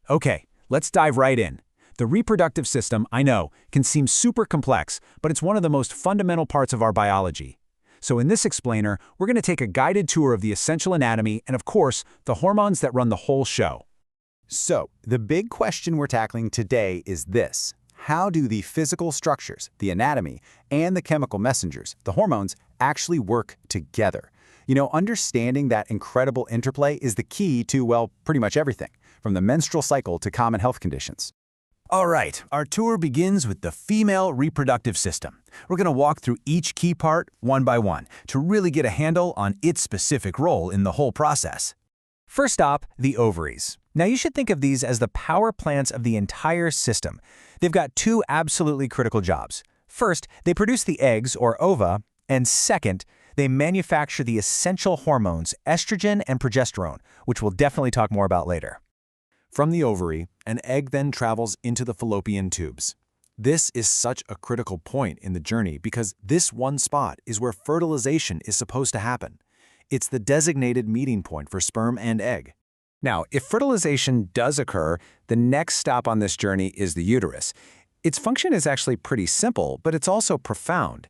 Okay, let's dive right in. The reproductive system, I know, can seem super complex, but it's one of the most fundamental parts of our biology. So in this explainer, we're going to take a guided tour of the essential anatomy and, of course, the hormones that run the whole show. So, the big question we're tackling today is this. How do the physical structures, the anatomy, and the chemical messengers, the hormones, actually work together? Understanding that incredible interplay is the key to, well, pretty much everything, from the menstrual cycle to common health conditions. All right, our tour begins with the female reproductive system. We're going to walk through each key part one by one to really get a handle on its specific role in the whole process. First stop, the ovaries. Now you should think of these as the power plants of the entire system. They've got two absolutely critical jobs. First, they produce the eggs, or ova, and second, they manufacture the essential hormones estrogen and progesterone, which we'll definitely talk more about later. From the ovary, an egg then travels into the fallopian tubes. This is such a critical point in the journey because this one spot is where fertilization is supposed to happen. It's the designated meeting point for sperm and egg. Now, if fertilization does occur, the next stop on this journey is the uterus. Its function is actually pretty simple, but it's also profound.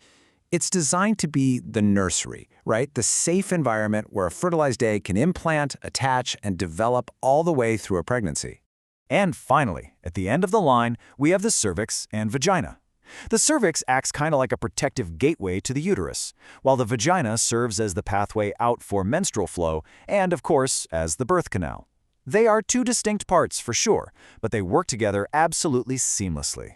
It's designed to be the nursery, right? The safe environment where a fertilized egg can implant, attach, and develop all the way through a pregnancy. And finally, at the end of the line, we have the cervix and vagina. The cervix acts kind of like a protective gateway to the uterus, while the vagina serves as the pathway out for menstrual flow and, of course, as the birth canal. They are two distinct parts for sure, but they work together absolutely seamlessly.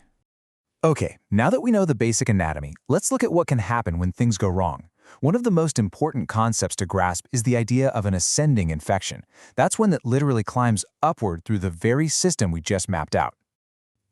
Okay, now that we know the basic anatomy, let's look at what can happen when things go wrong. One of the most important concepts to grasp is the idea of an ascending infection. That's one that literally climbs upward through the very system we just mapped out.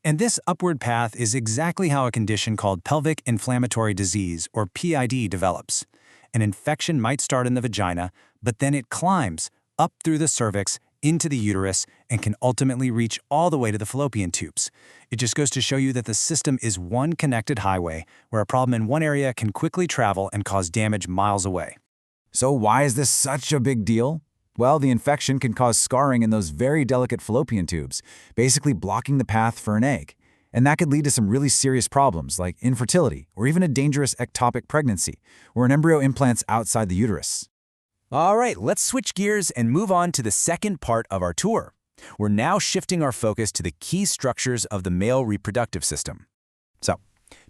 And this upward path is exactly how a condition called pelvic inflammatory disease, or PID, develops. An infection might start in the vagina, but then it climbs up through the cervix, into the uterus, and can ultimately reach all the way to the fallopian tubes. It just goes to show you that the system is one connected highway, where a problem in one area can quickly travel and cause damage miles away. So why is this such a big deal? Well, the infection can cause scarring in those very delicate fallopian tubes, basically blocking the path for an egg. And that could lead to some really serious problems like infertility or even a dangerous ectopic pregnancy, where an embryo implants outside the uterus. All right, let's switch gears and move on to the second part of our tour. We're now shifting our focus to the key structures of the male reproductive system. So,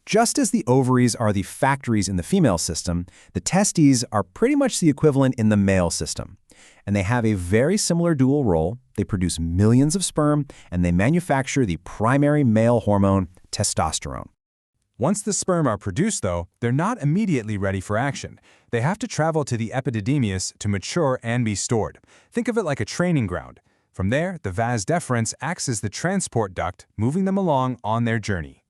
just as the ovaries are the factories in the female system, the testes are pretty much the equivalent in the male system. And they have a very similar dual role. They produce millions of sperm, and they manufacture the primary male hormone, testosterone. Once the sperm are produced, though, they're not immediately ready for action. They have to travel to the epididymis to mature and be stored. Think of it like a training ground. From there, the vas deferens acts as the transport duct, moving them along on their journey.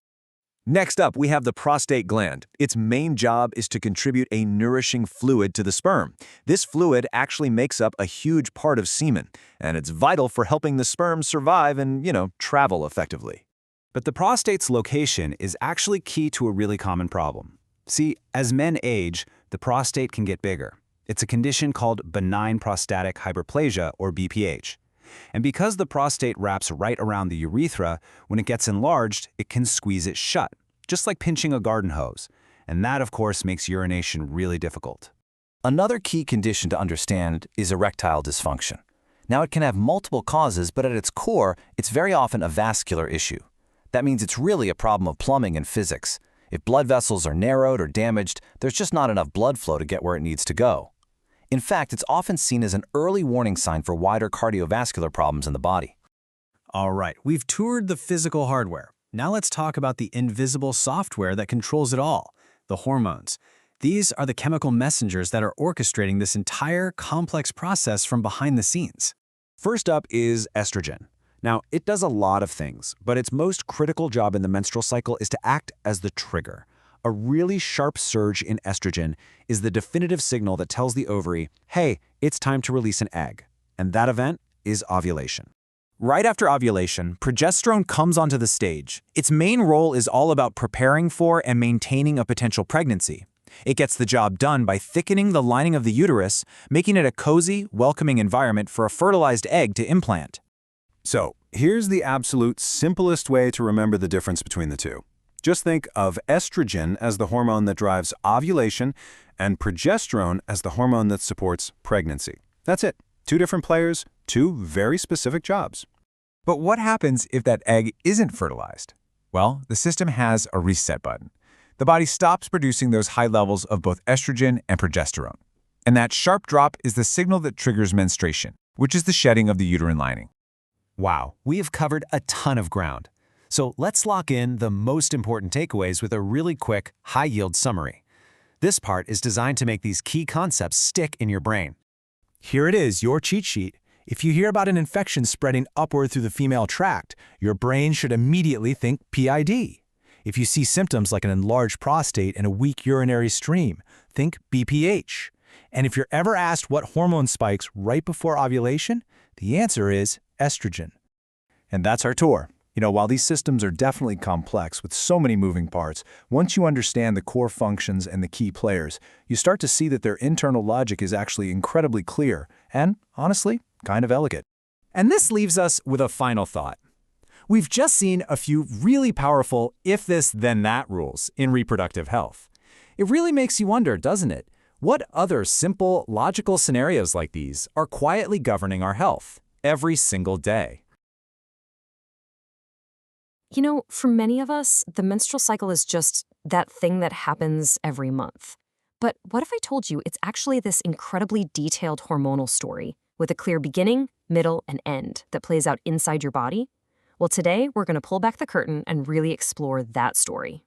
Next up, we have the prostate gland. Its main job is to contribute a nourishing fluid to the sperm. This fluid actually makes up a huge part of semen, and it's vital for helping the sperm survive and, travel effectively. But the prostate's location is actually key to a really common problem. See, as men age, the prostate can get bigger. It's a condition called benign prostatic hyperplasia, or BPH. And because the prostate wraps right around the urethra, when it gets enlarged, it can squeeze it shut, just like pinching a garden hose. And that, of course, makes urination really difficult. Another key condition to understand is erectile dysfunction. Now, it can have multiple causes, but at its core, it's very often a vascular issue. That means it's really a problem of plumbing and physics. If blood vessels are narrowed or damaged, there's just not enough blood flow to get where it needs to go. In fact, it's often seen as an early warning sign for wider cardiovascular problems in the body. All right, we've toured the physical hardware. Now let's talk about the invisible software that controls it all, the hormones. These are the chemical messengers that are orchestrating this entire complex process from behind the scenes. First up is estrogen. Now, it does a lot of things, but its most critical job in the menstrual cycle is to act as the trigger. A really sharp surge in estrogen is the definitive signal that tells the ovary, hey, it's time to release an egg. And that event is ovulation. Right after ovulation, progesterone comes onto the stage. Its main role is all about preparing for and maintaining a potential pregnancy. It gets the job done by thickening the lining of the uterus, making it a cozy, welcoming environment for a fertilized egg to implant. So, Here's the absolute simplest way to remember the difference between the two. Just think of estrogen as the hormone that drives ovulation and progesterone as the hormone that supports pregnancy. That's it. Two different players, two very specific jobs. But what happens if that egg isn't fertilized? Well, the system has a reset button. The body stops producing those high levels of both estrogen and progesterone. And that sharp drop is the signal that triggers menstruation, which is the shedding of the uterine lining. Wow, we have covered a ton of ground. So let's lock in the most important takeaways with a really quick, high-yield summary. This part is designed to make these key concepts stick in your brain. Here it is, your cheat sheet. If you hear about an infection spreading upward through the female tract, your brain should immediately think PID. If you see symptoms like an enlarged prostate and a weak urinary stream, think BPH. And if you're ever asked what hormone spikes right before ovulation, the answer is estrogen. And that's our tour. While these systems are definitely complex with so many moving parts, once you understand the core functions and the key players, you start to see that their internal logic is actually incredibly clear and, honestly, kind of elegant. And this leaves us with a final thought. We've just seen a few really powerful if this, then that rules in reproductive health. It really makes you wonder, doesn't it? What other simple, logical scenarios like these are quietly governing our health every single day? For many of us, the menstrual cycle is just that thing that happens every month. But what if I told you it's actually this incredibly detailed hormonal story with a clear beginning, middle, and end that plays out inside your body? Well, today we're going to pull back the curtain and really explore that story.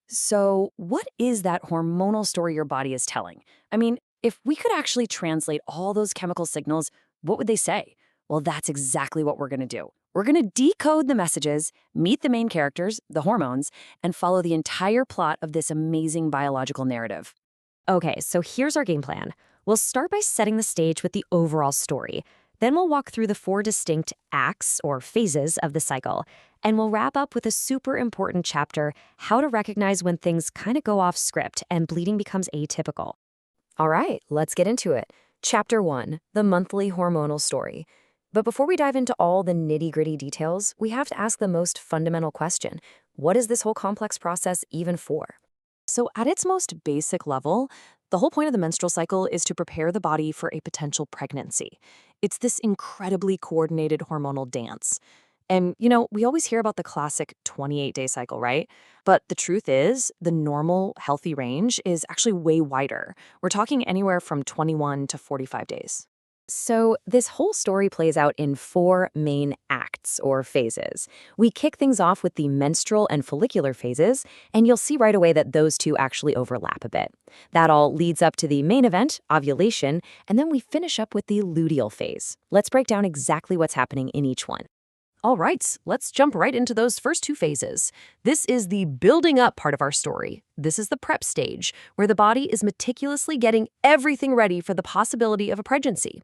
So, what is that hormonal story your body is telling? I mean, if we could actually translate all those chemical signals, what would they say? Well, that's exactly what we're going to do. We're going to decode the messages, meet the main characters, the hormones, and follow the entire plot of this amazing biological narrative. Okay, so here's our game plan. We'll start by setting the stage with the overall story. Then we'll walk through the 4 distinct acts or phases of the cycle, and we'll wrap up with a super important chapter, how to recognize when things kind of go off script and bleeding becomes atypical. All right, let's get into it. Chapter 1, the monthly hormonal story. But before we dive into all the nitty-gritty details, we have to ask the most fundamental question. What is this whole complex process even for? So at its most basic level, the whole point of the menstrual cycle is to prepare the body for a potential pregnancy. It's this incredibly coordinated hormonal dance. And, we always hear about the classic 28-day cycle, right? But the truth is, the normal, healthy range is actually way wider. We're talking anywhere from 21 to 45 days. So this whole story plays out in 4 main acts or phases. We kick things off with the menstrual and follicular phases, and you'll see right away that those two actually overlap a bit. That all leads up to the main event, ovulation, and then we finish up with the luteal phase. Let's break down exactly what's happening in each one. All right, let's jump right into those first 2 phases. This is the building up part of our story. This is the prep stage, where the body is meticulously getting everything ready for the possibility of a pregnancy.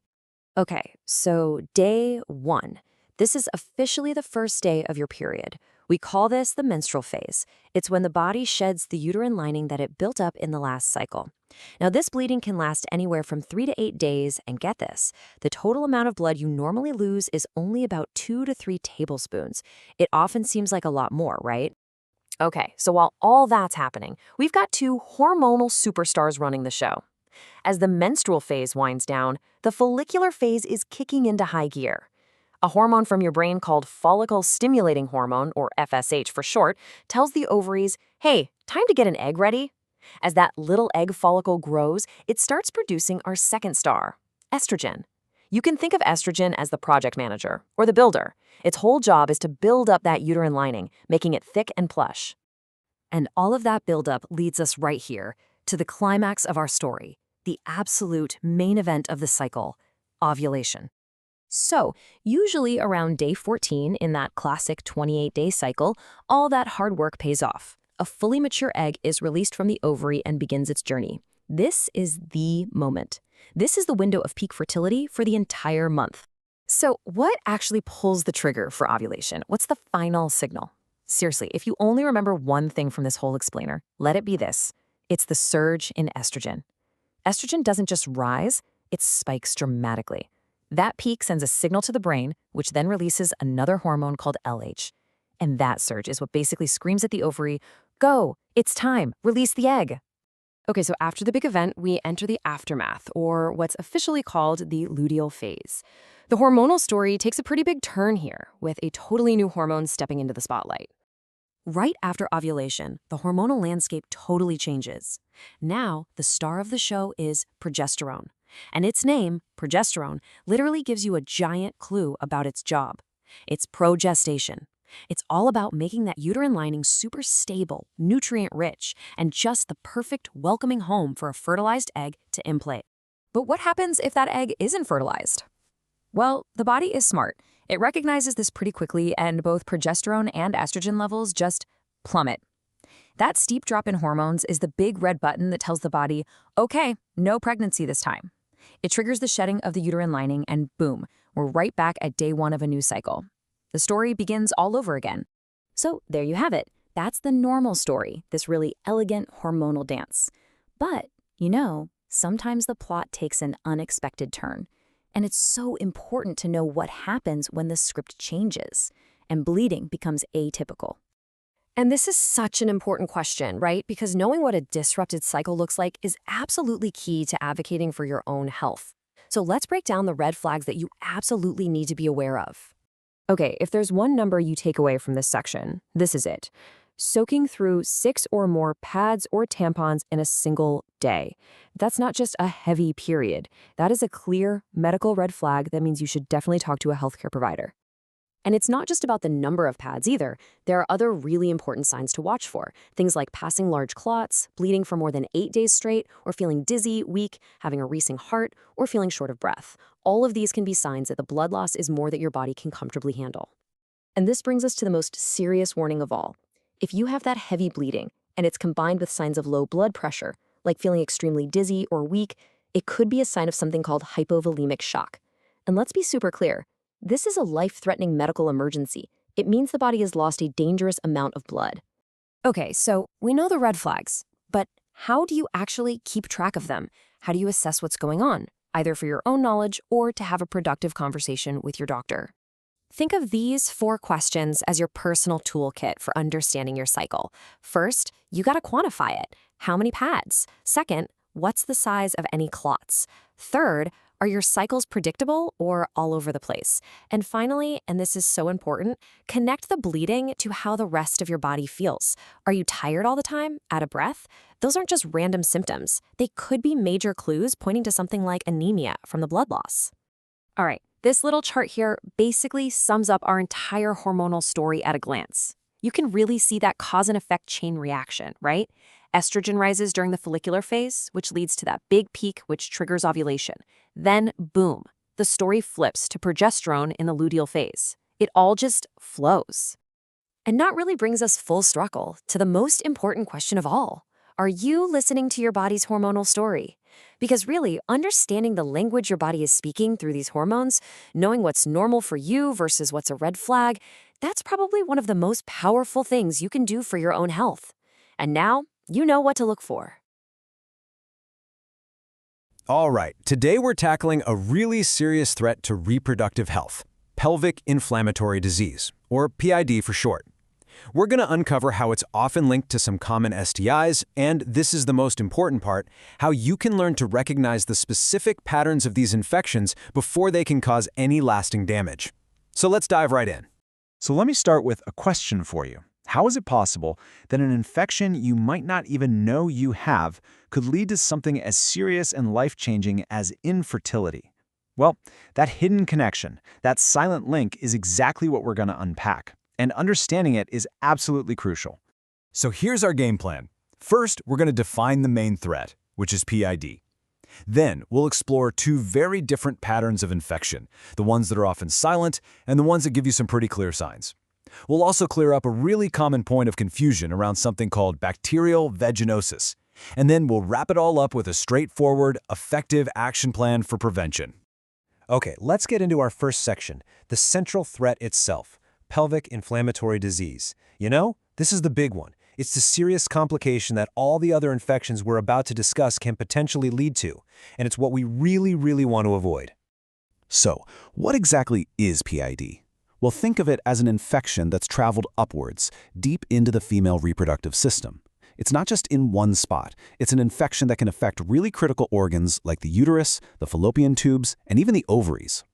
Okay, so day 1. This is officially the first day of your period. We call this the menstrual phase. It's when the body sheds the uterine lining that it built up in the last cycle. Now, this bleeding can last anywhere from 3 to 8 days, and get this, the total amount of blood you normally lose is only about 2 to 3 tablespoons. It often seems like a lot more, right? Okay, so while all that's happening, we've got 2 hormonal superstars running the show. As the menstrual phase winds down, the follicular phase is kicking into high gear. A hormone from your brain called follicle-stimulating hormone, or FSH for short, tells the ovaries, hey, time to get an egg ready. As that little egg follicle grows, it starts producing our second star, estrogen. You can think of estrogen as the project manager, or the builder. Its whole job is to build up that uterine lining, making it thick and plush. And all of that buildup leads us right here, to the climax of our story, the absolute main event of the cycle, ovulation. So, usually around day 14 in that classic 28-day cycle, all that hard work pays off. A fully mature egg is released from the ovary and begins its journey. This is the moment. This is the window of peak fertility for the entire month. So, what actually pulls the trigger for ovulation? What's the final signal? Seriously, if you only remember one thing from this whole explainer, let it be this. It's the surge in estrogen. Estrogen doesn't just rise, it spikes dramatically. That peak sends a signal to the brain, which then releases another hormone called LH. And that surge is what basically screams at the ovary, "Go, it's time, release the egg." Okay, so after the big event, we enter the aftermath, or what's officially called the luteal phase. The hormonal story takes a pretty big turn here, with a totally new hormone stepping into the spotlight. Right after ovulation, the hormonal landscape totally changes. Now, the star of the show is progesterone. And its name, progesterone, literally gives you a giant clue about its job. It's progestation. It's all about making that uterine lining super stable, nutrient-rich, and just the perfect welcoming home for a fertilized egg to implate. But what happens if that egg isn't fertilized? Well, the body is smart. It recognizes this pretty quickly, and both progesterone and estrogen levels just plummet. That steep drop in hormones is the big red button that tells the body, okay, no pregnancy this time. It triggers the shedding of the uterine lining, and boom, we're right back at day one of a new cycle. The story begins all over again. So there you have it. That's the normal story, this really elegant hormonal dance. But, sometimes the plot takes an unexpected turn. And it's so important to know what happens when the script changes and bleeding becomes atypical. And this is such an important question, right? Because knowing what a disrupted cycle looks like is absolutely key to advocating for your own health. So let's break down the red flags that you absolutely need to be aware of. Okay, if there's one number you take away from this section, this is it. Soaking through 6 or more pads or tampons in a single day. That's not just a heavy period. That is a clear medical red flag that means you should definitely talk to a healthcare provider. And it's not just about the number of pads either. There are other really important signs to watch for. Things like passing large clots, bleeding for more than 8 days straight, or feeling dizzy, weak, having a racing heart, or feeling short of breath. All of these can be signs that the blood loss is more than your body can comfortably handle. And this brings us to the most serious warning of all. If you have that heavy bleeding, and it's combined with signs of low blood pressure, like feeling extremely dizzy or weak, it could be a sign of something called hypovolemic shock. And let's be super clear. This is a life-threatening medical emergency. It means the body has lost a dangerous amount of blood. Okay, so we know the red flags, but how do you actually keep track of them? How do you assess what's going on, either for your own knowledge or to have a productive conversation with your doctor? Think of these 4 questions as your personal toolkit for understanding your cycle. First, you gotta quantify it. How many pads? Second, what's the size of any clots? Third, are your cycles predictable or all over the place? And finally, and this is so important, connect the bleeding to how the rest of your body feels. Are you tired all the time? Out of breath? Those aren't just random symptoms. They could be major clues pointing to something like anemia from the blood loss. All right, this little chart here basically sums up our entire hormonal story at a glance. You can really see that cause and effect chain reaction, right? Estrogen rises during the follicular phase, which leads to that big peak, which triggers ovulation. Then, boom, the story flips to progesterone in the luteal phase. It all just flows. And that really brings us full circle to the most important question of all. Are you listening to your body's hormonal story? Because really, understanding the language your body is speaking through these hormones, knowing what's normal for you versus what's a red flag, that's probably one of the most powerful things you can do for your own health. And now, you know what to look for. All right, today we're tackling a really serious threat to reproductive health, pelvic inflammatory disease, or PID for short. We're going to uncover how it's often linked to some common STIs, and this is the most important part, how you can learn to recognize the specific patterns of these infections before they can cause any lasting damage. So let's dive right in. So let me start with a question for you. How is it possible that an infection you might not even know you have could lead to something as serious and life-changing as infertility? Well, that hidden connection, that silent link, is exactly what we're going to unpack. And understanding it is absolutely crucial. So here's our game plan. First, we're going to define the main threat, which is PID. Then, we'll explore 2 very different patterns of infection, the ones that are often silent and the ones that give you some pretty clear signs. We'll also clear up a really common point of confusion around something called bacterial vaginosis. And then we'll wrap it all up with a straightforward, effective action plan for prevention. Okay, let's get into our first section, the central threat itself, pelvic inflammatory disease. This is the big one. It's the serious complication that all the other infections we're about to discuss can potentially lead to, and it's what we really want to avoid. So, what exactly is PID? Well, think of it as an infection that's traveled upwards, deep into the female reproductive system. It's not just in one spot. It's an infection that can affect really critical organs like the uterus, the fallopian tubes, and even the ovaries.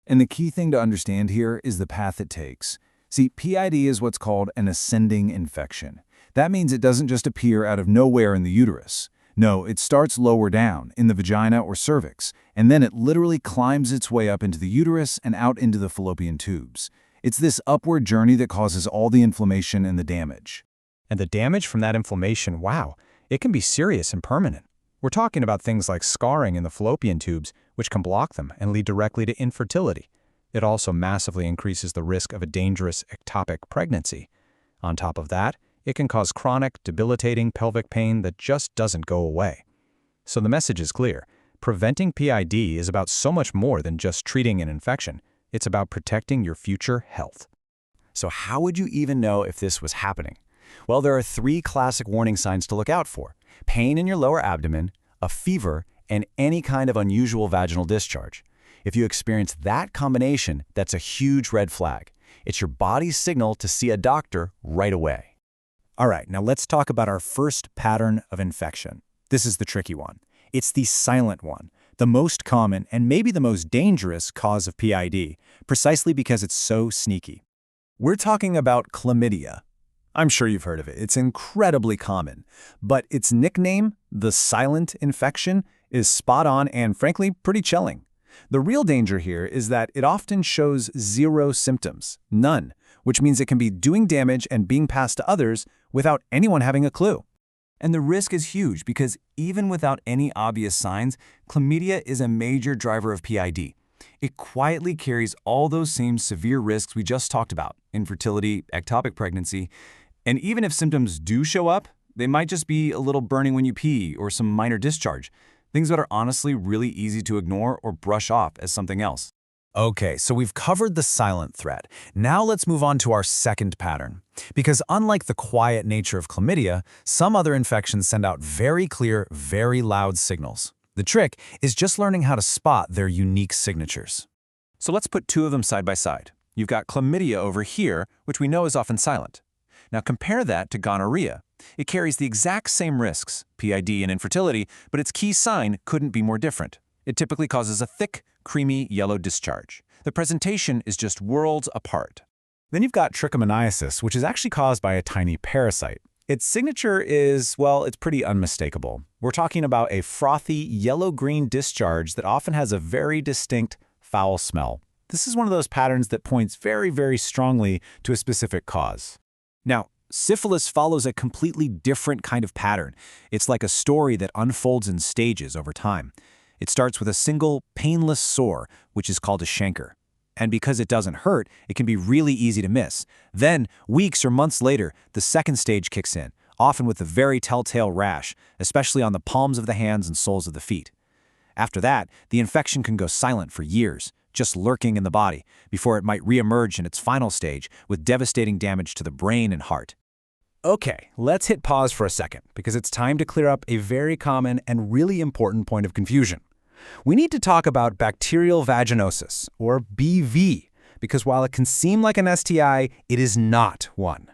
And the key thing to understand here is the path it takes. See, PID is what's called an ascending infection. That means it doesn't just appear out of nowhere in the uterus. No, it starts lower down, in the vagina or cervix, and then it literally climbs its way up into the uterus and out into the fallopian tubes. It's this upward journey that causes all the inflammation and the damage. And the damage from that inflammation, wow, it can be serious and permanent. We're talking about things like scarring in the fallopian tubes, which can block them and lead directly to infertility. It also massively increases the risk of a dangerous ectopic pregnancy. On top of that, it can cause chronic, debilitating pelvic pain that just doesn't go away. So the message is clear. Preventing PID is about so much more than just treating an infection. It's about protecting your future health. So how would you even know if this was happening? Well, there are 3 classic warning signs to look out for: pain in your lower abdomen, a fever, and any kind of unusual vaginal discharge. If you experience that combination, that's a huge red flag. It's your body's signal to see a doctor right away. All right, now let's talk about our first pattern of infection. This is the tricky one. It's the silent one, the most common and maybe the most dangerous cause of PID, precisely because it's so sneaky. We're talking about chlamydia. I'm sure you've heard of it. It's incredibly common. But its nickname, the silent infection, is spot on and frankly pretty chilling. The real danger here is that it often shows 0 symptoms, none, which means it can be doing damage and being passed to others without anyone having a clue. And the risk is huge because even without any obvious signs, chlamydia is a major driver of PID. It quietly carries all those same severe risks we just talked about: infertility, ectopic pregnancy. And even if symptoms do show up, they might just be a little burning when you pee or some minor discharge, things that are honestly really easy to ignore or brush off as something else. Okay, so we've covered the silent threat. Now let's move on to our second pattern. Because unlike the quiet nature of chlamydia, some other infections send out very clear, very loud signals. The trick is just learning how to spot their unique signatures. So let's put 2 of them side by side. You've got chlamydia over here, which we know is often silent. Now compare that to gonorrhea. It carries the exact same risks, PID and infertility, but its key sign couldn't be more different. It typically causes a thick, creamy yellow discharge. The presentation is just worlds apart. Then you've got trichomoniasis, which is actually caused by a tiny parasite. Its signature is, well, it's pretty unmistakable. We're talking about a frothy yellow-green discharge that often has a very distinct foul smell. This is one of those patterns that points very, very strongly to a specific cause. Now, syphilis follows a completely different kind of pattern. It's like a story that unfolds in stages over time. It starts with a single, painless sore, which is called a chancre. And because it doesn't hurt, it can be really easy to miss. Then, weeks or months later, the second stage kicks in, often with a very telltale rash, especially on the palms of the hands and soles of the feet. After that, the infection can go silent for years, just lurking in the body, before it might reemerge in its final stage with devastating damage to the brain and heart. Okay, let's hit pause for a second, because it's time to clear up a very common and really important point of confusion. We need to talk about bacterial vaginosis, or BV, because while it can seem like an STI, it is not one.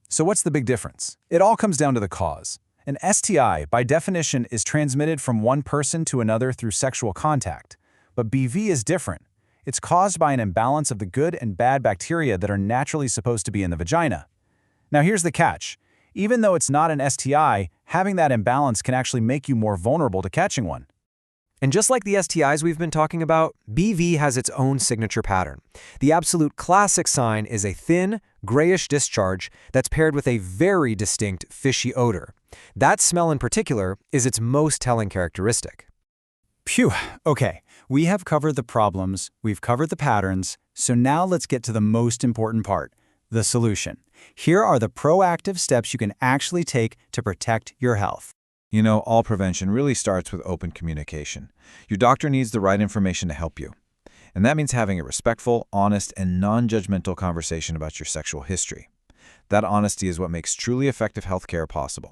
So what's the big difference? It all comes down to the cause. An STI, by definition, is transmitted from one person to another through sexual contact. But BV is different. It's caused by an imbalance of the good and bad bacteria that are naturally supposed to be in the vagina. Now here's the catch. Even though it's not an STI, having that imbalance can actually make you more vulnerable to catching one. And just like the STIs we've been talking about, BV has its own signature pattern. The absolute classic sign is a thin, grayish discharge that's paired with a very distinct fishy odor. That smell in particular is its most telling characteristic. Phew, okay, we have covered the problems, we've covered the patterns, so now let's get to the most important part, the solution. Here are the proactive steps you can actually take to protect your health. You know, all prevention really starts with open communication. Your doctor needs the right information to help you. And that means having a respectful, honest, and non-judgmental conversation about your sexual history. That honesty is what makes truly effective healthcare possible.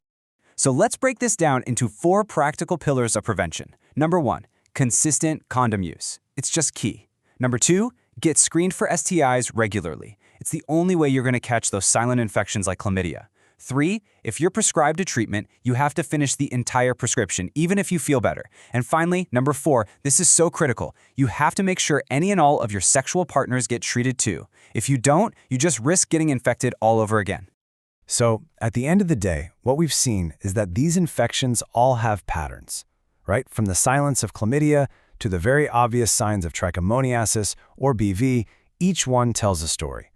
So let's break this down into 4 practical pillars of prevention. Number 1, consistent condom use. It's just key. Number 2, get screened for STIs regularly. It's the only way you're going to catch those silent infections like chlamydia. 3, if you're prescribed a treatment, you have to finish the entire prescription, even if you feel better. And finally, number 4, this is so critical. You have to make sure any and all of your sexual partners get treated too. If you don't, you just risk getting infected all over again. So, at the end of the day, what we've seen is that these infections all have patterns, right? From the silence of chlamydia to the very obvious signs of trichomoniasis or BV, each one tells a story.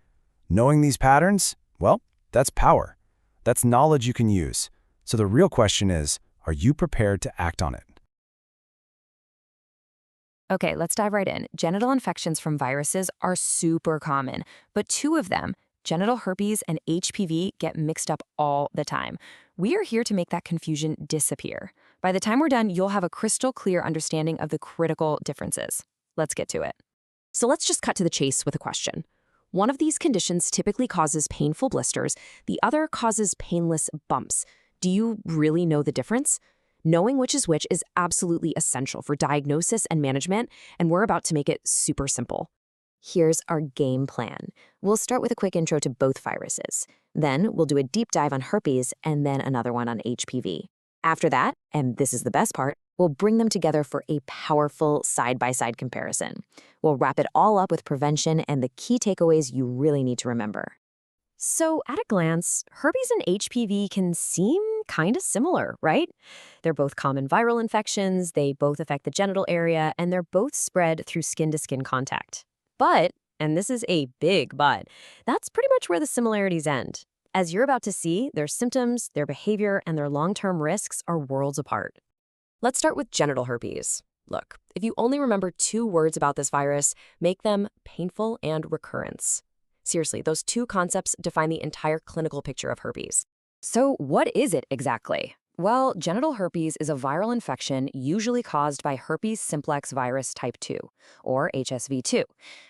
Knowing these patterns, well, that's power. That's knowledge you can use. So the real question is, are you prepared to act on it? Okay, let's dive right in. Genital infections from viruses are super common, but 2 of them, genital herpes and HPV, get mixed up all the time. We are here to make that confusion disappear. By the time we're done, you'll have a crystal clear understanding of the critical differences. Let's get to it. So let's just cut to the chase with a question. One of these conditions typically causes painful blisters, the other causes painless bumps. Do you really know the difference? Knowing which is absolutely essential for diagnosis and management, and we're about to make it super simple. Here's our game plan. We'll start with a quick intro to both viruses. Then we'll do a deep dive on herpes and then another one on HPV. After that, and this is the best part, we'll bring them together for a powerful side-by-side comparison. We'll wrap it all up with prevention and the key takeaways you really need to remember. So at a glance, herpes and HPV can seem kind of similar, right? They're both common viral infections, they both affect the genital area, and they're both spread through skin-to-skin contact. But, and this is a big but, that's pretty much where the similarities end. As you're about to see, their symptoms, their behavior, and their long-term risks are worlds apart. Let's start with genital herpes. Look, if you only remember 2 words about this virus, make them painful and recurrence. Seriously, those 2 concepts define the entire clinical picture of herpes. So what is it exactly? Well, genital herpes is a viral infection usually caused by herpes simplex virus type 2, or HSV2.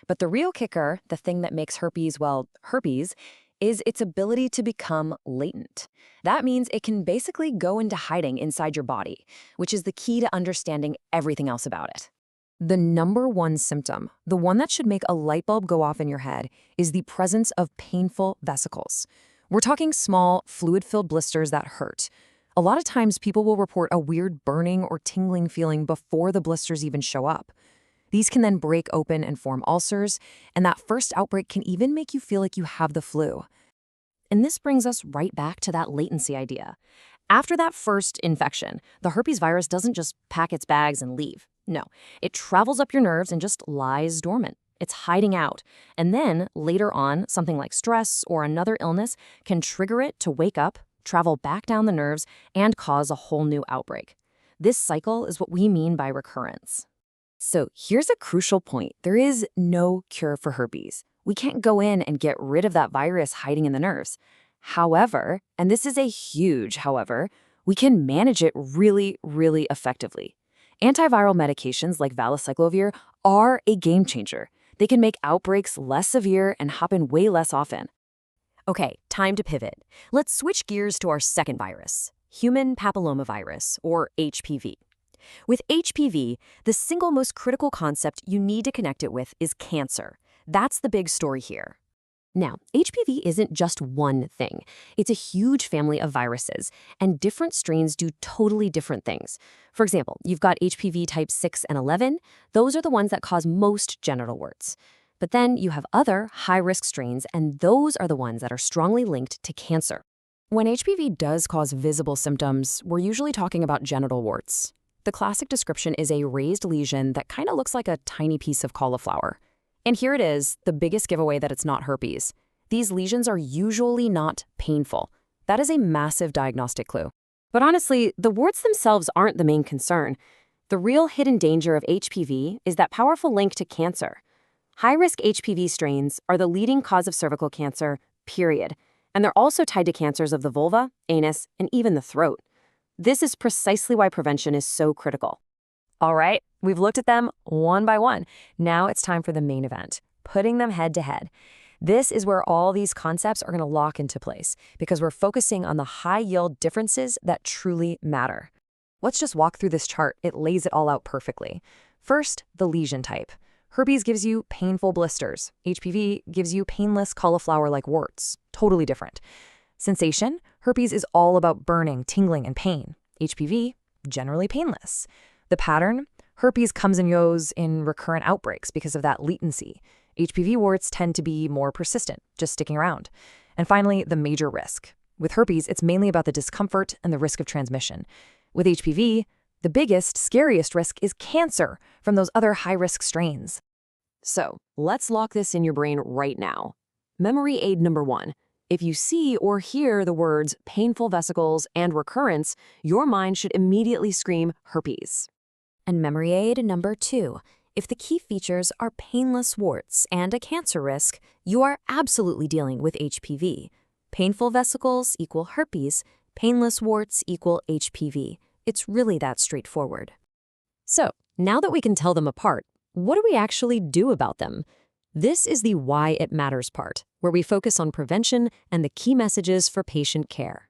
But the real kicker, the thing that makes herpes, well, herpes, is its ability to become latent. That means it can basically go into hiding inside your body, which is the key to understanding everything else about it. The number 1 symptom, the one that should make a light bulb go off in your head, is the presence of painful vesicles. We're talking small, fluid-filled blisters that hurt. A lot of times people will report a weird burning or tingling feeling before the blisters even show up. These can then break open and form ulcers, and that first outbreak can even make you feel like you have the flu. And this brings us right back to that latency idea. After that first infection, the herpes virus doesn't just pack its bags and leave. No, it travels up your nerves and just lies dormant. It's hiding out. And then, later on, something like stress or another illness can trigger it to wake up, travel back down the nerves, and cause a whole new outbreak. This cycle is what we mean by recurrence. So here's a crucial point. There is no cure for herpes. We can't go in and get rid of that virus hiding in the nerves. However, and this is a huge however, we can manage it really, really effectively. Antiviral medications like valacyclovir are a game changer. They can make outbreaks less severe and happen way less often. Okay, time to pivot. Let's switch gears to our second virus, human papillomavirus, or HPV. With HPV, the single most critical concept you need to connect it with is cancer. That's the big story here. Now, HPV isn't just one thing. It's a huge family of viruses, and different strains do totally different things. For example, you've got HPV type 6 and 11. Those are the ones that cause most genital warts. But then you have other high-risk strains, and those are the ones that are strongly linked to cancer. When HPV does cause visible symptoms, we're usually talking about genital warts. The classic description is a raised lesion that kind of looks like a tiny piece of cauliflower. And here it is, the biggest giveaway that it's not herpes. These lesions are usually not painful. That is a massive diagnostic clue. But honestly, the warts themselves aren't the main concern. The real hidden danger of HPV is that powerful link to cancer. High-risk HPV strains are the leading cause of cervical cancer, period. And they're also tied to cancers of the vulva, anus, and even the throat. This is precisely why prevention is so critical. All right, we've looked at them one by one. Now it's time for the main event, putting them head to head. This is where all these concepts are going to lock into place because we're focusing on the high-yield differences that truly matter. Let's just walk through this chart. It lays it all out perfectly. First, the lesion type. Herpes gives you painful blisters. HPV gives you painless cauliflower-like warts. Totally different. Sensation, herpes is all about burning, tingling, and pain. HPV, generally painless. The pattern, herpes comes and goes in recurrent outbreaks because of that latency. HPV warts tend to be more persistent, just sticking around. And finally, the major risk. With herpes, it's mainly about the discomfort and the risk of transmission. With HPV, the biggest, scariest risk is cancer from those other high-risk strains. So, let's lock this in your brain right now. Memory aid number 1. If you see or hear the words painful vesicles and recurrence, your mind should immediately scream herpes. And memory aid number 2. If the key features are painless warts and a cancer risk, you are absolutely dealing with HPV. Painful vesicles equal herpes, painless warts equal HPV. It's really that straightforward. So, now that we can tell them apart, what do we actually do about them? This is the why it matters part, where we focus on prevention and the key messages for patient care.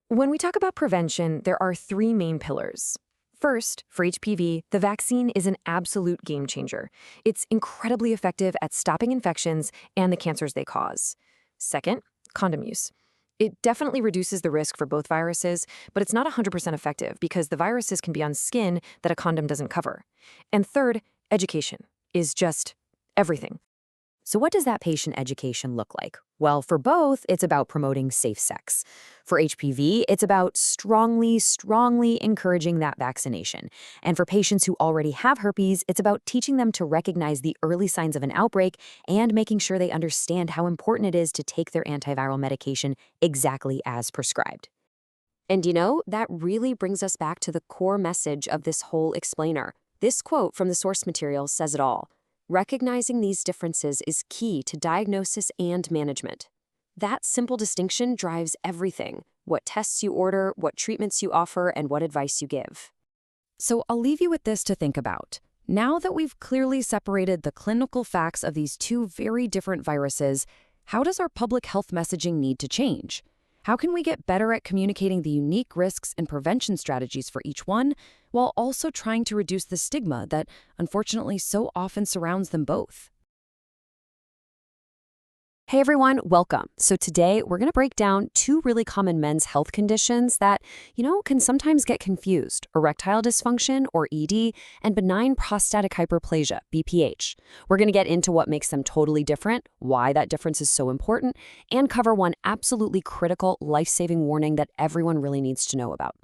When we talk about prevention, there are 3 main pillars. First, for HPV, the vaccine is an absolute game changer. It's incredibly effective at stopping infections and the cancers they cause. Second, condom use. It definitely reduces the risk for both viruses, but it's not 100% effective because the viruses can be on skin that a condom doesn't cover. And third, education is just everything. So what does that patient education look like? Well, for both, it's about promoting safe sex. For HPV, it's about strongly encouraging that vaccination. And for patients who already have herpes, it's about teaching them to recognize the early signs of an outbreak and making sure they understand how important it is to take their antiviral medication exactly as prescribed. And that really brings us back to the core message of this whole explainer. This quote from the source material says it all. Recognizing these differences is key to diagnosis and management. That simple distinction drives everything: what tests you order, what treatments you offer, and what advice you give. So I'll leave you with this to think about. Now that we've clearly separated the clinical facts of these 2 very different viruses, how does our public health messaging need to change? How can we get better at communicating the unique risks and prevention strategies for each one, while also trying to reduce the stigma that, unfortunately, so often surrounds them both? Hey everyone, welcome. So today we're going to break down 2 really common men's health conditions that, can sometimes get confused: erectile dysfunction, or ED, and benign prostatic hyperplasia, BPH. We're going to get into what makes them totally different, why that difference is so important, and cover one absolutely critical life-saving warning that everyone really needs to know about.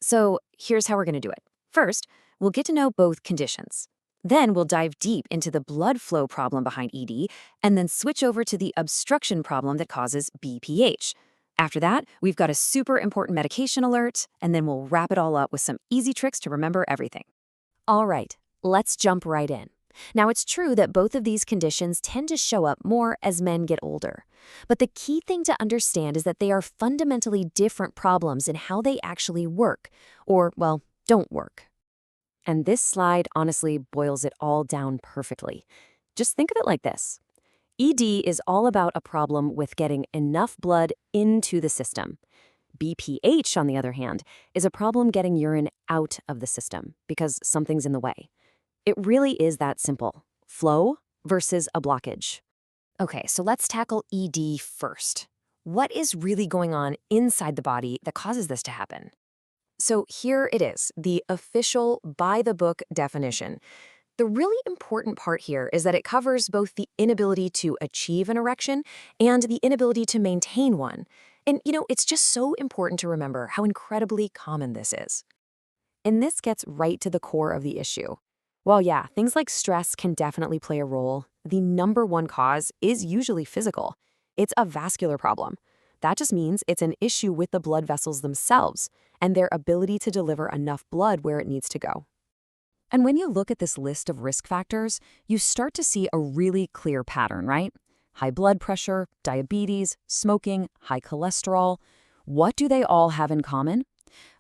So here's how we're going to do it. First, we'll get to know both conditions. Then we'll dive deep into the blood flow problem behind ED, and then switch over to the obstruction problem that causes BPH. After that, we've got a super important medication alert, and then we'll wrap it all up with some easy tricks to remember everything. All right, let's jump right in. Now, it's true that both of these conditions tend to show up more as men get older. But the key thing to understand is that they are fundamentally different problems in how they actually work, or, well, don't work. And this slide honestly boils it all down perfectly. Just think of it like this. ED is all about a problem with getting enough blood into the system. BPH, on the other hand, is a problem getting urine out of the system because something's in the way. It really is that simple. Flow versus a blockage. Okay, so let's tackle ED first. What is really going on inside the body that causes this to happen? So here it is, the official by-the-book definition. The really important part here is that it covers both the inability to achieve an erection and the inability to maintain one. And, it's just so important to remember how incredibly common this is. And this gets right to the core of the issue. While yeah, things like stress can definitely play a role, the number one cause is usually physical. It's a vascular problem. That just means it's an issue with the blood vessels themselves and their ability to deliver enough blood where it needs to go. And when you look at this list of risk factors, you start to see a really clear pattern, right? High blood pressure, diabetes, smoking, high cholesterol. What do they all have in common?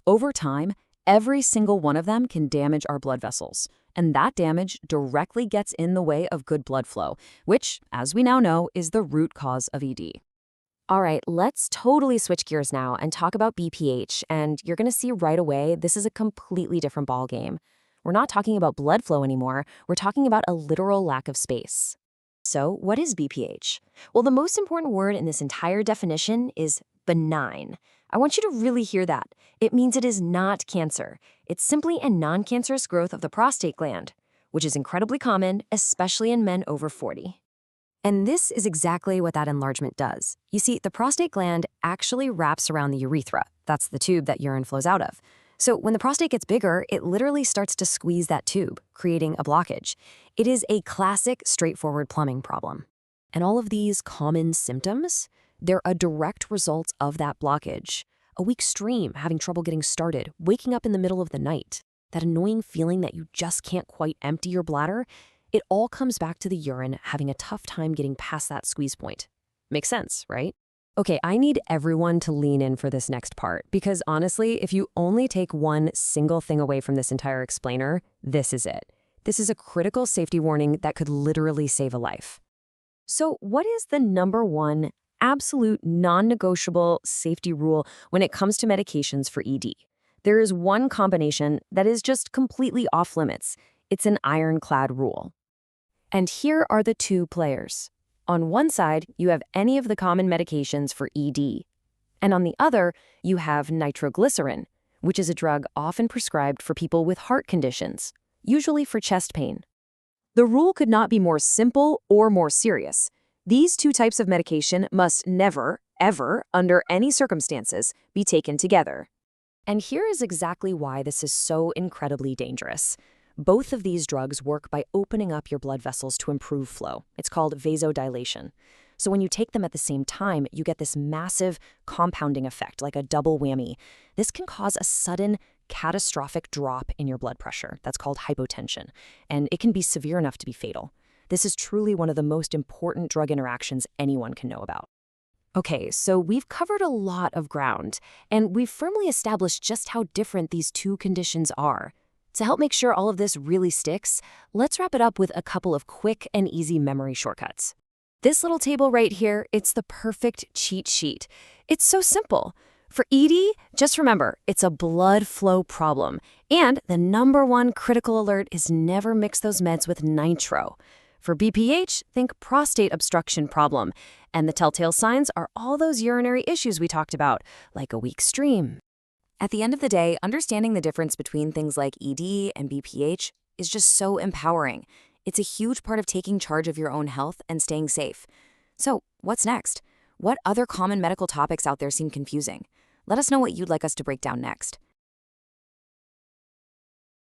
Over time, every single one of them can damage our blood vessels, and that damage directly gets in the way of good blood flow, which, as we now know, is the root cause of ED. All right, let's totally switch gears now and talk about BPH, and you're going to see right away this is a completely different ballgame. We're not talking about blood flow anymore. We're talking about a literal lack of space. So, what is BPH? Well, the most important word in this entire definition is benign. I want you to really hear that. It means it is not cancer. It's simply a non-cancerous growth of the prostate gland, which is incredibly common, especially in men over 40. And this is exactly what that enlargement does. You see, the prostate gland actually wraps around the urethra. That's the tube that urine flows out of. So when the prostate gets bigger, it literally starts to squeeze that tube, creating a blockage. It is a classic, straightforward plumbing problem. And all of these common symptoms, they're a direct result of that blockage. A weak stream, having trouble getting started, waking up in the middle of the night, that annoying feeling that you just can't quite empty your bladder, it all comes back to the urine having a tough time getting past that squeeze point. Makes sense, right? Okay, I need everyone to lean in for this next part, because honestly, if you only take one single thing away from this entire explainer, this is it. This is a critical safety warning that could literally save a life. So what is the number one absolute non-negotiable safety rule when it comes to medications for ED? There is one combination that is just completely off limits. It's an ironclad rule. And here are the two players. On one side, you have any of the common medications for ED. And on the other, you have nitroglycerin, which is a drug often prescribed for people with heart conditions, usually for chest pain. The rule could not be more simple or more serious. These two types of medication must never, ever, under any circumstances, be taken together. And here is exactly why this is so incredibly dangerous. Both of these drugs work by opening up your blood vessels to improve flow. It's called vasodilation. So when you take them at the same time, you get this massive compounding effect, like a double whammy. This can cause a sudden, catastrophic drop in your blood pressure. That's called hypotension, and it can be severe enough to be fatal. This is truly one of the most important drug interactions anyone can know about. Okay, so we've covered a lot of ground, and we've firmly established just how different these two conditions are. To help make sure all of this really sticks, let's wrap it up with a couple of quick and easy memory shortcuts. This little table right here, it's the perfect cheat sheet. It's so simple. For ED, just remember, it's a blood flow problem. And the number one critical alert is never mix those meds with nitro. For BPH, think prostate obstruction problem. And the telltale signs are all those urinary issues we talked about, like a weak stream. At the end of the day, understanding the difference between things like ED and BPH is just so empowering. It's a huge part of taking charge of your own health and staying safe. So, what's next? What other common medical topics out there seem confusing? Let us know what you'd like us to break down next.